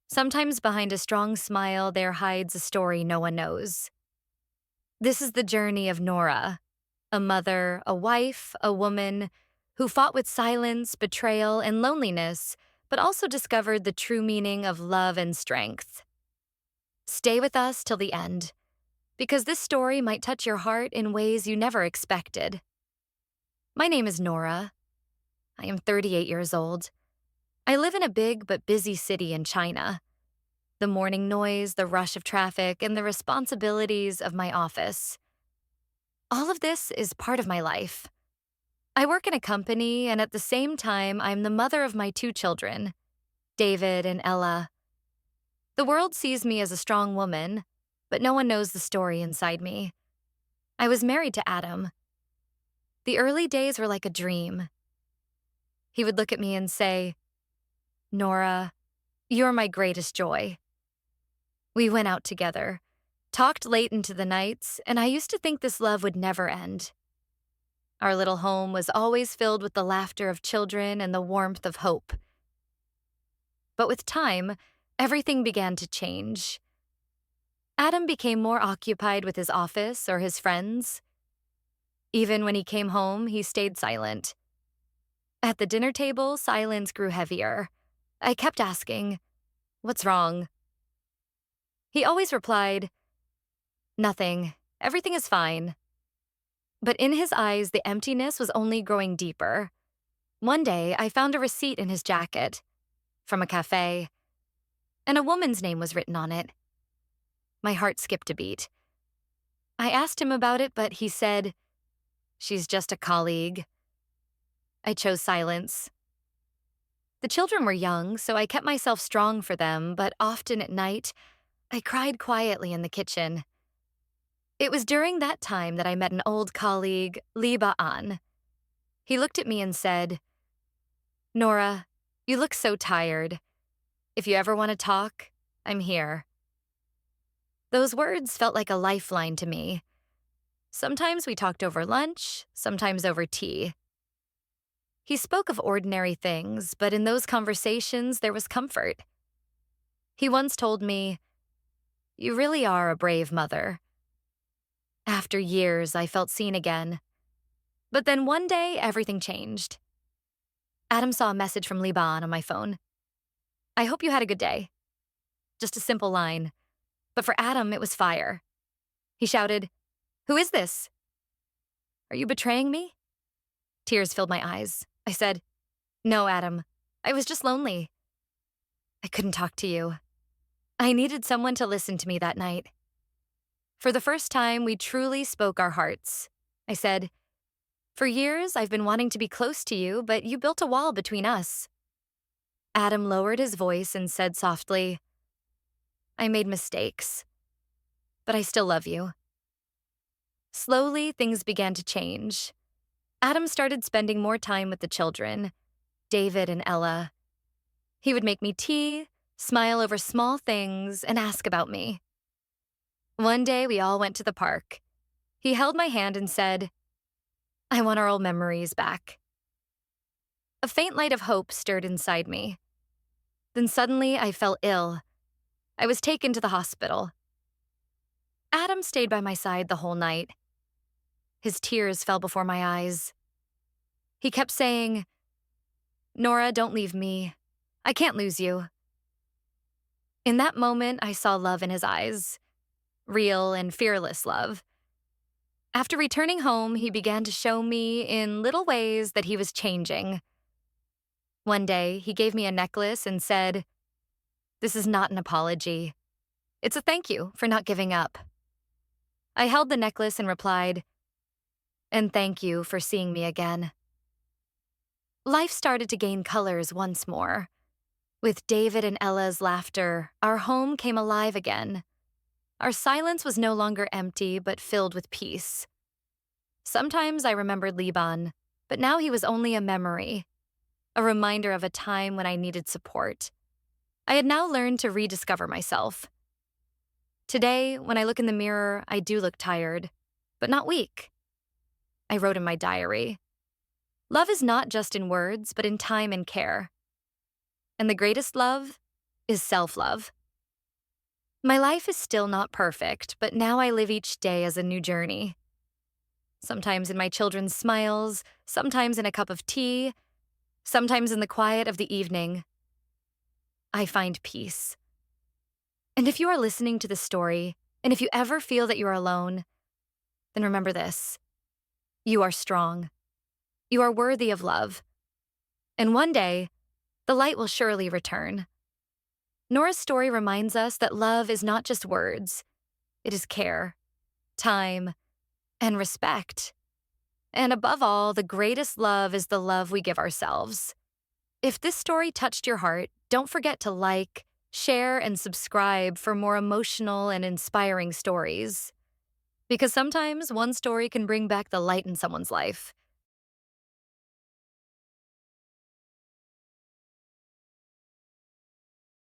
Sometimes behind a strong smile, there hides a story no one knows. This is the journey of Nora, a mother, a wife, a woman who fought with silence, betrayal, and loneliness, but also discovered the true meaning of love and strength. Stay with us till the end, because this story might touch your heart in ways you never expected. My name is Nora. I am 38 years old. I live in a big but busy city in China. The morning noise, the rush of traffic, and the responsibilities of my office. All of this is part of my life. I work in a company, and at the same time, I'm the mother of my two children, David and Ella. The world sees me as a strong woman, but no one knows the story inside me. I was married to Adam. The early days were like a dream. He would look at me and say, "Nora, you're my greatest joy." We went out together, talked late into the nights, and I used to think this love would never end. Our little home was always filled with the laughter of children and the warmth of hope. But with time, everything began to change. Adam became more occupied with his office or his friends. Even when he came home, he stayed silent. At the dinner table, silence grew heavier. I kept asking, "What's wrong?" He always replied, "Nothing. Everything is fine." But in his eyes, the emptiness was only growing deeper. One day, I found a receipt in his jacket from a cafe, and a woman's name was written on it. My heart skipped a beat. I asked him about it, but he said, "She's just a colleague." I chose silence. The children were young, so I kept myself strong for them, but often at night, I cried quietly in the kitchen. It was during that time that I met an old colleague, Liba An. He looked at me and said, "Nora, you look so tired. If you ever want to talk, I'm here." Those words felt like a lifeline to me. Sometimes we talked over lunch, sometimes over tea. He spoke of ordinary things, but in those conversations, there was comfort. He once told me, "You really are a brave mother." After years, I felt seen again. But then one day, everything changed. Adam saw a message from Liban on my phone. "I hope you had a good day." Just a simple line. But for Adam, it was fire. He shouted, "Who is this? Are you betraying me?" Tears filled my eyes. I said, "No, Adam. I was just lonely. I couldn't talk to you. I needed someone to listen to me that night." For the first time, we truly spoke our hearts. I said, "For years, I've been wanting to be close to you, but you built a wall between us." Adam lowered his voice and said softly, "I made mistakes, but I still love you." Slowly, things began to change. Adam started spending more time with the children, David and Ella. He would make me tea, smile over small things, and ask about me. One day, we all went to the park. He held my hand and said, "I want our old memories back." A faint light of hope stirred inside me. Then suddenly, I fell ill. I was taken to the hospital. Adam stayed by my side the whole night. His tears fell before my eyes. He kept saying, "Nora, don't leave me. I can't lose you." In that moment, I saw love in his eyes. Real and fearless love. After returning home, he began to show me in little ways that he was changing. One day, he gave me a necklace and said, "This is not an apology. It's a thank you for not giving up." I held the necklace and replied, "And thank you for seeing me again." Life started to gain colors once more. With David and Ella's laughter, our home came alive again. Our silence was no longer empty, but filled with peace. Sometimes I remembered Liban, but now he was only a memory, a reminder of a time when I needed support. I had now learned to rediscover myself. Today, when I look in the mirror, I do look tired, but not weak. I wrote in my diary, "Love is not just in words, but in time and care. And the greatest love is self-love. My life is still not perfect, but now I live each day as a new journey. Sometimes in my children's smiles, sometimes in a cup of tea, sometimes in the quiet of the evening, I find peace. And if you are listening to this story, and if you ever feel that you're alone, then remember this: you are strong. You are worthy of love. And one day, the light will surely return. Nora's story reminds us that love is not just words, it is care, time, and respect. And above all, the greatest love is the love we give ourselves. If this story touched your heart, don't forget to like, share, and subscribe for more emotional and inspiring stories. Because sometimes one story can bring back the light in someone's life.